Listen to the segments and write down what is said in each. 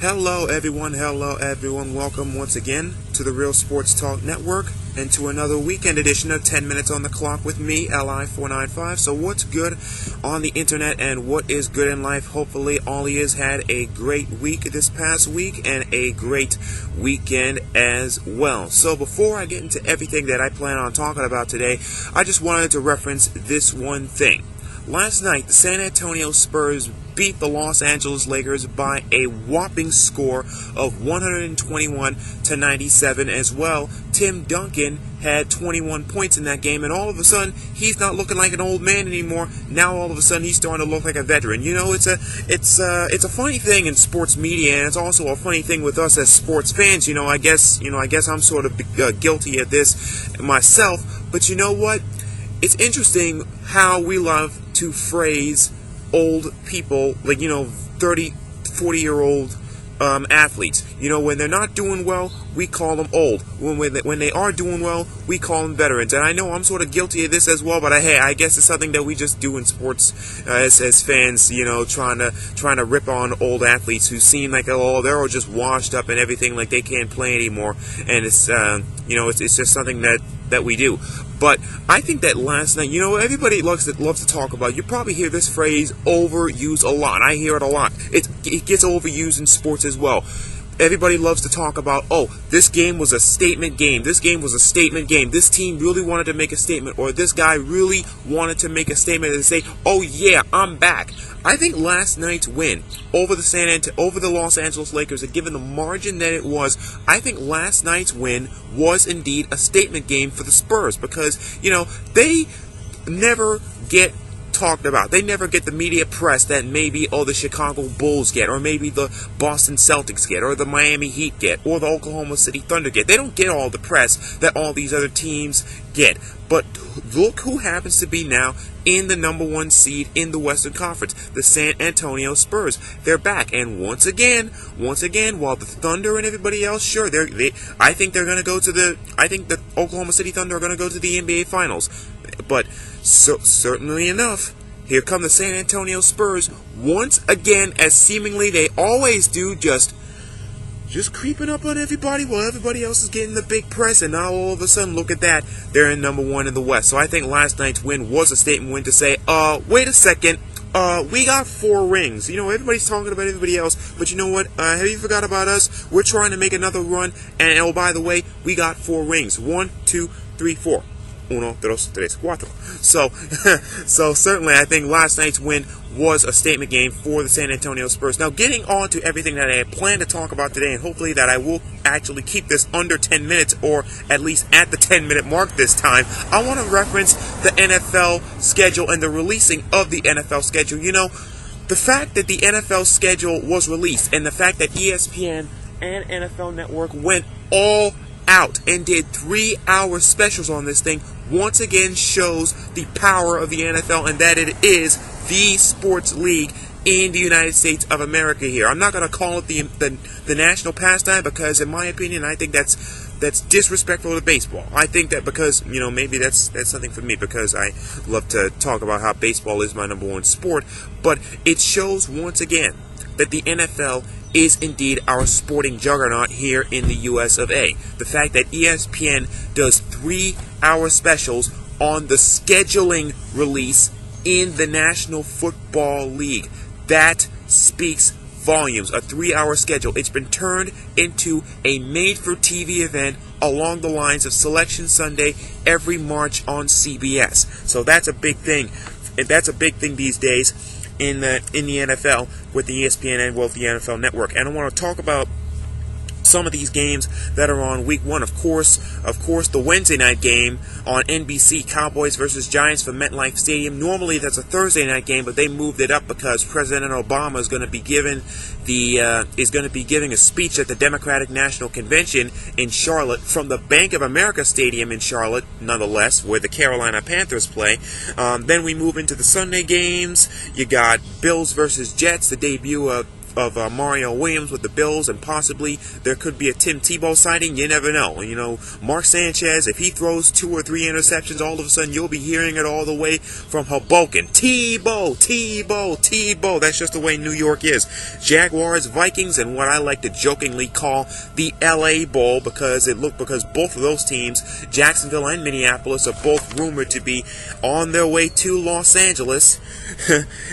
Hello everyone, welcome once again to the Real Sports Talk Network and to another weekend edition of 10 Minutes on the Clock with me, LI495. So what's good on the internet and what is good in life? Hopefully all of you has had a great week this past week and a great weekend as well. So before I get into everything that I plan on talking about today, I just wanted to reference this one thing. Last night, the San Antonio Spurs beat the Los Angeles Lakers by a whopping score of 121-97 as well. Tim Duncan had 21 points in that game, and all of a sudden, he's not looking like an old man anymore. Now, all of a sudden, he's starting to look like a veteran. You know, it's a funny thing in sports media, and it's also a funny thing with us as sports fans. I guess I'm sort of guilty of this myself. But you know what? It's interesting how we love to phrase old people, like, 30, 40-year-old athletes. When they're not doing well, we call them old. When they are doing well, we call them veterans. And I know I'm sort of guilty of this as well, but I guess it's something that we just do in sports as fans, trying to rip on old athletes who seem like, they're all just washed up and everything, like they can't play anymore. And it's just something that we do. But I think that last night, everybody loves to talk about. You probably hear this phrase overused a lot. I hear it a lot. It gets overused in sports as well. Everybody loves to talk about, this game was a statement game. This game was a statement game. This team really wanted to make a statement, or this guy really wanted to make a statement and say, oh yeah, I'm back. I think last night's win over the Los Angeles Lakers, and given the margin that it was, I think last night's win was indeed a statement game for the Spurs because, they never get talked about. They never get the media press that maybe, the Chicago Bulls get, or maybe the Boston Celtics get, or the Miami Heat get, or the Oklahoma City Thunder get. They don't get all the press that all these other teams get. But look who happens to be now in the number one seed in the Western Conference, the San Antonio Spurs. They're back, and once again, while the Thunder and everybody else, sure, I think they're going to go to the Oklahoma City Thunder are going to go to the NBA Finals. But certainly enough, here come the San Antonio Spurs once again, as seemingly they always do, just creeping up on everybody while everybody else is getting the big press, and now all of a sudden, look at that, they're in number one in the West. So I think last night's win was a statement win to say, wait a second, we got 4 rings. Everybody's talking about everybody else, but you know what? Have you forgot about us? We're trying to make another run, and oh, by the way, we got 4 rings. 1, 2, 3, 4. 1, 2, 3, 4. So certainly I think last night's win was a statement game for the San Antonio Spurs. Now, getting on to everything that I had planned to talk about today, and hopefully that I will actually keep this under 10 minutes, or at least at the 10-minute mark this time, I want to reference the NFL schedule and the releasing of the NFL schedule. The fact that the NFL schedule was released, and the fact that ESPN and NFL Network went all out and did 3-hour specials on this thing once again shows the power of the NFL, and that it is the sports league in the United States of America here. I'm not going to call it the national pastime because, in my opinion, I think that's disrespectful to baseball. I think that because, maybe that's something for me because I love to talk about how baseball is my number one sport, but it shows once again that the NFL is indeed our sporting juggernaut here in the US of A. The fact that ESPN does 3-hour specials on the scheduling release in the National Football League, that speaks volumes. A 3-hour schedule. It's been turned into a made-for-TV event along the lines of Selection Sunday every March on CBS. So that's a big thing. That's a big thing these days in the NFL with the ESPN and with the NFL Network. And I want to talk about some of these games that are on week 1. Of course, the Wednesday night game on NBC, Cowboys versus Giants from MetLife Stadium. Normally that's a Thursday night game, but they moved it up because President Obama is going to be giving a speech at the Democratic National Convention in Charlotte from the Bank of America Stadium in Charlotte, nonetheless, where the Carolina Panthers play. Then we move into the Sunday games. You got Bills versus Jets, the debut of Mario Williams with the Bills, and possibly there could be a Tim Tebow sighting. You never know. You know, Mark Sanchez, if he throws 2 or 3 interceptions, all of a sudden you'll be hearing it all the way from Hoboken. Tebow, Tebow, Tebow. That's just the way New York is. Jaguars, Vikings, and what I like to jokingly call the LA Bowl, because both of those teams, Jacksonville and Minneapolis, are both rumored to be on their way to Los Angeles,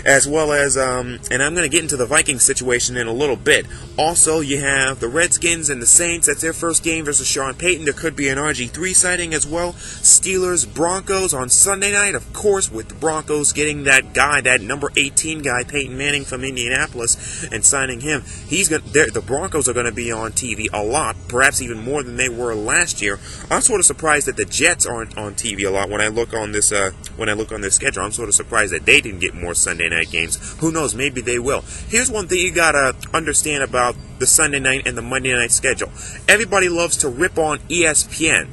as well as, and I'm going to get into the Vikings situation in a little bit. Also, you have the Redskins and the Saints. That's their first game versus Sean Payton. There could be an RG3 sighting as well. Steelers, Broncos on Sunday night, of course, with the Broncos getting that guy, that number 18 guy, Peyton Manning from Indianapolis, and signing him. The Broncos are going to be on TV a lot, perhaps even more than they were last year. I'm sort of surprised that the Jets aren't on TV a lot. When I look on this schedule, I'm sort of surprised that they didn't get more Sunday night games. Who knows? Maybe they will. Here's one thing you gotta understand about the Sunday night and the Monday night schedule. Everybody loves to rip on ESPN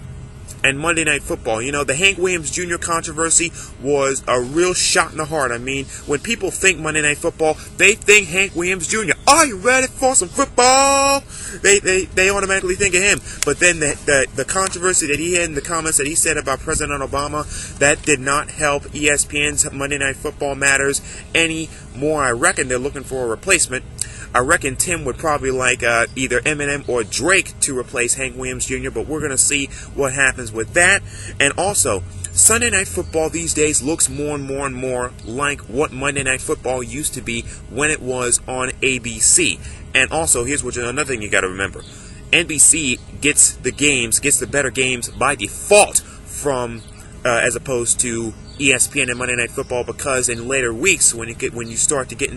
and Monday Night Football. You know, the Hank Williams Jr. controversy was a real shot in the heart. I mean, when people think Monday Night Football, they think Hank Williams Jr. Are you ready for some football? They automatically think of him. But then the controversy that he had in the comments that he said about President Obama, that did not help ESPN's Monday Night Football matters any more. I reckon they're looking for a replacement. I reckon Tim would probably like either Eminem or Drake to replace Hank Williams Jr., but we're going to see what happens with that. And also, Sunday Night Football these days looks more and more and more like what Monday Night Football used to be when it was on ABC. And also, here's another thing you got to remember. NBC gets the better games by default from as opposed to ESPN and Monday Night Football, because in later weeks, when you start to get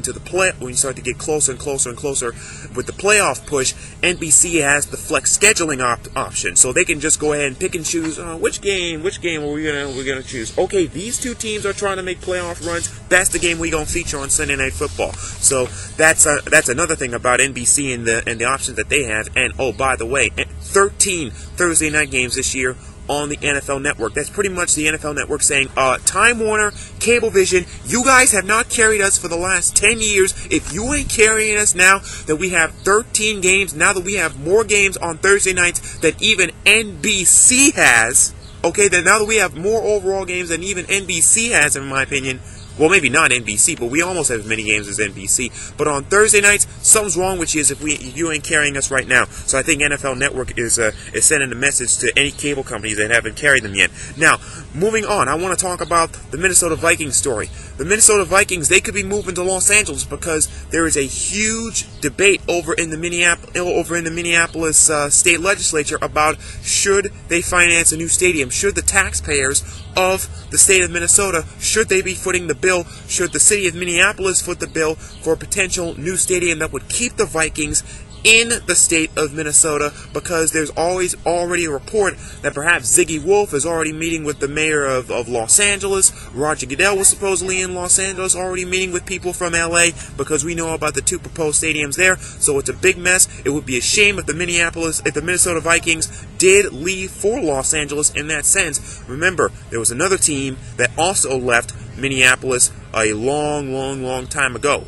closer and closer and closer with the playoff push, NBC has the flex scheduling option, so they can just go ahead and pick and choose which game are we're gonna choose. Okay, these two teams are trying to make playoff runs. That's the game we're gonna feature on Sunday Night Football. So that's another thing about NBC and the options that they have. And oh, by the way, 13 Thursday night games this year on the NFL Network. That's pretty much the NFL Network saying, Time Warner, Cablevision, you guys have not carried us for the last 10 years. If you ain't carrying us now that we have 13 games, now that we have more games on Thursday nights than even NBC has, okay, then now that we have more overall games than even NBC has, in my opinion. Well, maybe not NBC, but we almost have as many games as NBC. But on Thursday nights, something's wrong with you if you ain't carrying us right now. So I think NFL Network is sending a message to any cable companies that haven't carried them yet. Now, moving on, I want to talk about the Minnesota Vikings story. The Minnesota Vikings, they could be moving to Los Angeles because there is a huge debate over in the Minneapolis state legislature about should they finance a new stadium. Should the taxpayers of the state of Minnesota, should they be footing the bill? Should the city of Minneapolis foot the bill for a potential new stadium that would keep the Vikings in the state of Minnesota? Because there's already a report that perhaps Ziggy Wolf is already meeting with the mayor of Los Angeles. Roger Goodell was supposedly in Los Angeles already meeting with people from LA, because we know about the 2 proposed stadiums there. So it's a big mess. It would be a shame if the Minnesota Vikings did leave for Los Angeles in that sense. Remember, there was another team that also left Minneapolis a long time ago.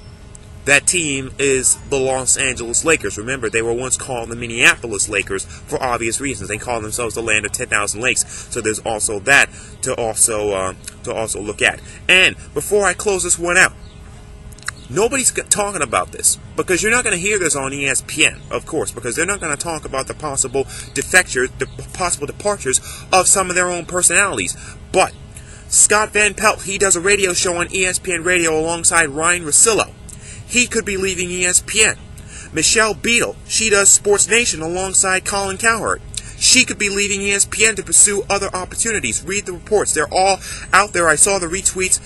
That team is the Los Angeles Lakers. Remember, they were once called the Minneapolis Lakers for obvious reasons. They call themselves the land of 10,000 lakes. So there's also that to also look at. And before I close this one out, nobody's talking about this, because you're not going to hear this on ESPN, of course, because they're not going to talk about the possible departures of some of their own personalities. But Scott Van Pelt, he does a radio show on ESPN Radio alongside Ryan Russillo. He could be leaving ESPN. Michelle Beadle, she does Sports Nation alongside Colin Cowherd. She could be leaving ESPN to pursue other opportunities. Read the reports. They're all out there. I saw the retweets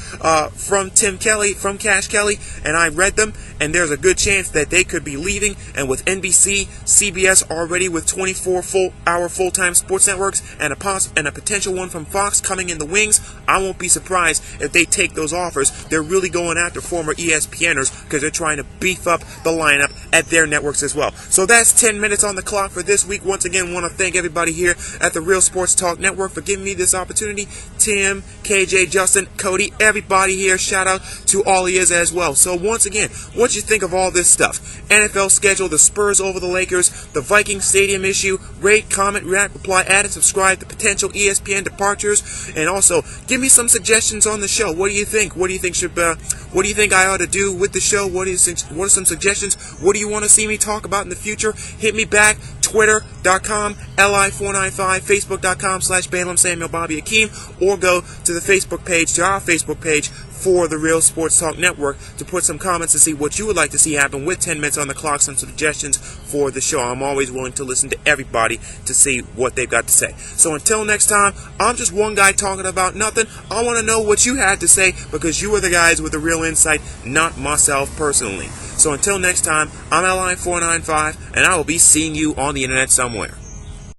from Tim Kelly, from Cash Kelly, and I read them, and there's a good chance that they could be leaving. And with NBC, CBS already with 24 full-hour full-time sports networks, and a potential one from Fox coming in the wings, I won't be surprised if they take those offers. They're really going after former ESPNers because they're trying to beef up the lineup at their networks as well. So that's 10 minutes on the clock for this week. Once again, want to thank everybody here at the Real Sports Talk Network for giving me this opportunity. Tim, KJ, Justin, Cody, everybody here, shout out to all of you as well. So once again, what you think of all this stuff? NFL schedule, the Spurs over the Lakers, the Vikings stadium issue, rate, comment, react, reply, add, and subscribe to potential ESPN departures, and also give me some suggestions on the show. What do you think? What do you think what do you think I ought to do with the show? What are some suggestions? What do you want to see me talk about in the future? Hit me back. Twitter.com, Li495, Facebook.com/Balaam Samuel Bobby Akeem, or go to the Facebook page, to our Facebook page for the Real Sports Talk Network, to put some comments to see what you would like to see happen with 10 minutes on the clock, some suggestions for the show. I'm always willing to listen to everybody to see what they've got to say. So until next time, I'm just one guy talking about nothing. I want to know what you had to say, because you are the guys with the real insight, not myself personally. So until next time, I'm Li495, and I will be seeing you on the internet somewhere.